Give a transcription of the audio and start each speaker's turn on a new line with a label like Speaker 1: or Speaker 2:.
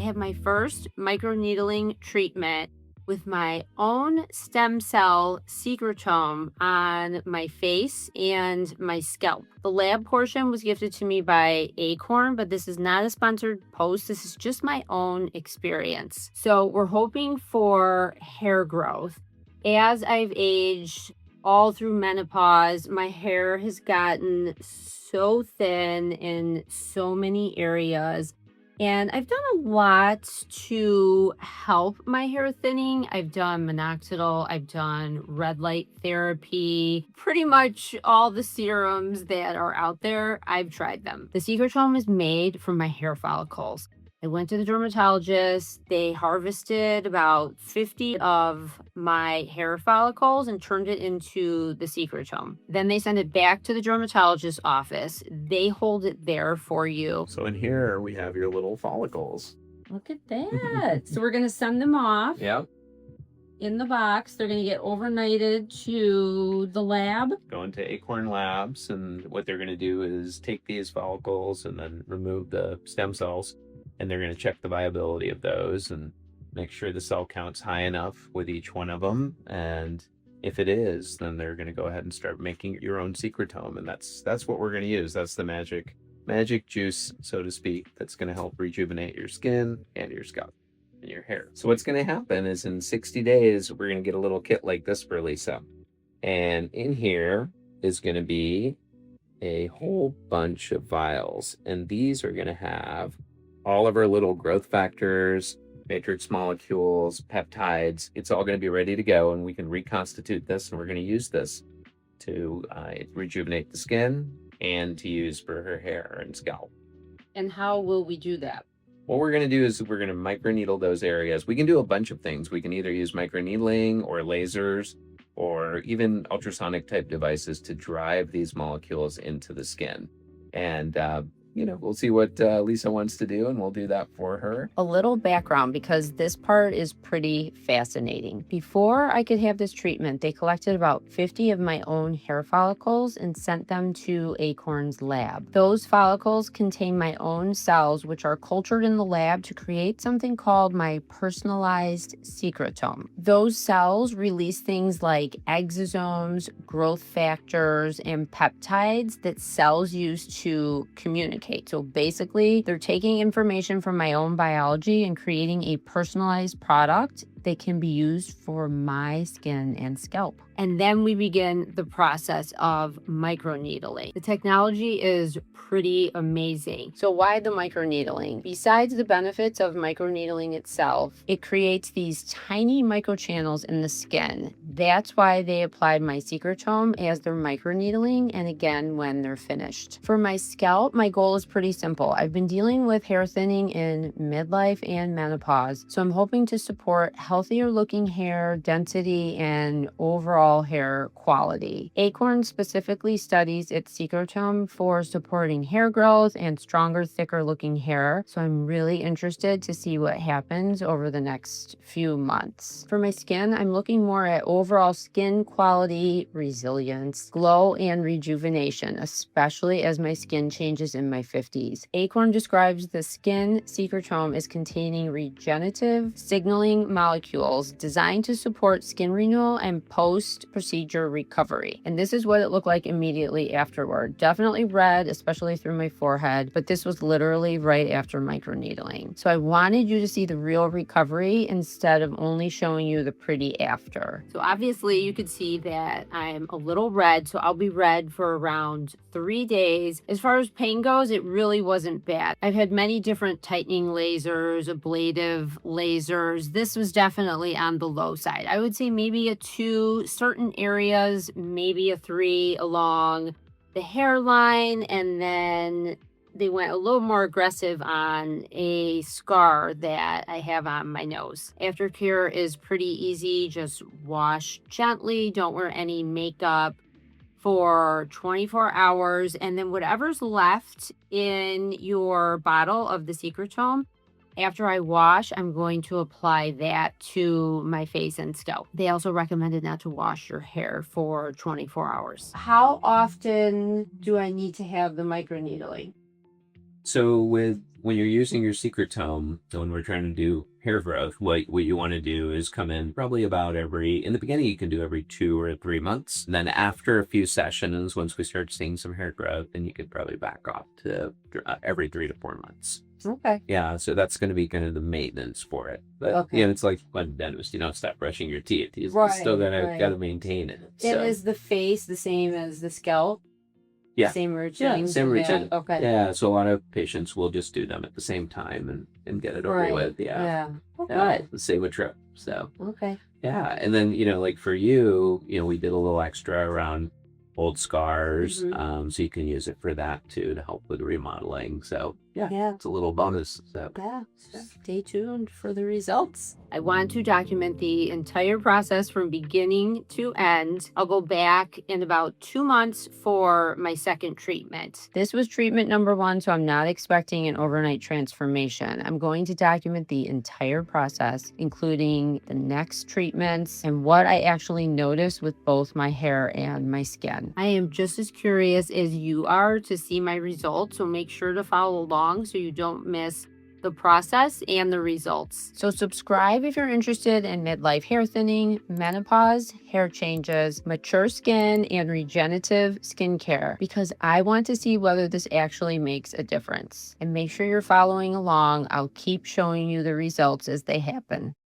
Speaker 1: had my first microneedling treatment with my own stem cell secretome on my face and my scalp. The lab portion was gifted to me by Acorn, but this is not a sponsored post. This is just my own experience. So we're hoping for hair growth. As I've aged all through menopause, my hair has gotten so thin in so many areas. And I've done a lot to help my hair thinning. I've done minoxidil, I've done red light therapy, pretty much all the serums that are out there, I've tried them. The Secretome is made from my hair follicles. I went to the dermatologist. They harvested about 50 of my hair follicles and turned it into the Secretome. Then they send it back to the dermatologist's office. They hold it there for you.
Speaker 2: So in here we have your little follicles.
Speaker 1: Look at that. So we're going to send them off.
Speaker 2: Yep.
Speaker 1: In the box. They're going to get overnighted to the lab.
Speaker 2: Going to Acorn Labs, and what they're going to do is take these follicles and then remove the stem cells. And they're going to check the viability of those and make sure the cell count's high enough with each one of them. And if it is, then they're going to go ahead and start making your own secretome. And that's what we're going to use. That's the magic juice, so to speak, that's going to help rejuvenate your skin and your scalp and your hair. So what's going to happen is in 60 days, we're going to get a little kit like this for Lisa. And in here is going to be a whole bunch of vials. And these are going to have all of our little growth factors, matrix molecules, peptides. It's all going to be ready to go, and we can reconstitute this, and we're going to use this to rejuvenate the skin and to use for her hair and scalp.
Speaker 1: And how will we do that?
Speaker 2: What we're going to do is we're going to microneedle those areas. We can do a bunch of things. We can either use microneedling or lasers or even ultrasonic type devices to drive these molecules into the skin. And we'll see what Lisa wants to do, and we'll do that for her.
Speaker 1: A little background, because this part is pretty fascinating. Before I could have this treatment, they collected about 50 of my own hair follicles and sent them to Acorn's lab. Those follicles contain my own cells, which are cultured in the lab to create something called my personalized secretome. Those cells release things like exosomes, growth factors, and peptides that cells use to communicate. So basically, they're taking information from my own biology and creating a personalized product that can be used for my skin and scalp. And then we begin the process of microneedling. The technology is pretty amazing. So why the microneedling? Besides the benefits of microneedling itself, it creates these tiny microchannels in the skin. That's why they applied my Secretome as their microneedling, and again when they're finished. For my scalp, my goal is pretty simple. I've been dealing with hair thinning in midlife and menopause, so I'm hoping to support healthier looking hair density and overall hair quality. Acorn specifically studies its Secretome for supporting hair growth and stronger, thicker looking hair. So I'm really interested to see what happens over the next few months. For my skin, I'm looking more at overall skin quality, resilience, glow, and rejuvenation, especially as my skin changes in my 50s. Acorn describes the skin Secretome as containing regenerative signaling molecules designed to support skin renewal and post-procedure recovery. And this is what it looked like immediately afterward. Definitely red, especially through my forehead, but this was literally right after microneedling. So I wanted you to see the real recovery instead of only showing you the pretty after. So obviously you could see that I'm a little red, so I'll be red for around 3 days. As far as pain goes, it really wasn't bad. I've had many different tightening lasers, ablative lasers. This was definitely on the low side. I would say maybe a 2, certain areas, maybe a 3 along the hairline, and then they went a little more aggressive on a scar that I have on my nose. Aftercare is pretty easy. Just wash gently. Don't wear any makeup for 24 hours. And then whatever's left in your bottle of the Secretome, after I wash, I'm going to apply that to my face and scalp. They also recommended not to wash your hair for 24 hours. How often do I need to have the microneedling?
Speaker 2: So when you're using your Secretome, so when we're trying to do hair growth, what you want to do is come in probably about in the beginning, you can do every 2 or 3 months. And then after a few sessions, once we start seeing some hair growth, then you could probably back off to every 3 to 4 months.
Speaker 1: Okay.
Speaker 2: Yeah, so that's going to be kind of the maintenance for it. But
Speaker 1: Okay.
Speaker 2: it's like when a dentist, you don't stop brushing your teeth. You
Speaker 1: Right,
Speaker 2: still
Speaker 1: right.
Speaker 2: gotta maintain it.
Speaker 1: And
Speaker 2: So
Speaker 1: is the face the same as the scalp?
Speaker 2: yeah,
Speaker 1: Same routine?
Speaker 2: same routine.
Speaker 1: Okay.
Speaker 2: Yeah, so a lot of patients will just do them at the same time and get it over
Speaker 1: Right.
Speaker 2: with. Yeah.
Speaker 1: Yeah. Okay.
Speaker 2: Yeah, the same with trip. So
Speaker 1: Okay.
Speaker 2: yeah, and then like for you, we did a little extra around old scars, so you can use it for that too to help with remodeling. So
Speaker 1: Yeah.
Speaker 2: it's a little bonus. So
Speaker 1: Yeah. Stay tuned for the results. I want to document the entire process from beginning to end. I'll go back in about 2 months for my second treatment. This was treatment number 1, so I'm not expecting an overnight transformation. I'm going to document the entire process, including the next treatments and what I actually noticed with both my hair and my skin. I am just as curious as you are to see my results, so make sure to follow along so you don't miss the process and the results. So subscribe if you're interested in midlife hair thinning, menopause, hair changes, mature skin, and regenerative skincare, because I want to see whether this actually makes a difference. And make sure you're following along. I'll keep showing you the results as they happen.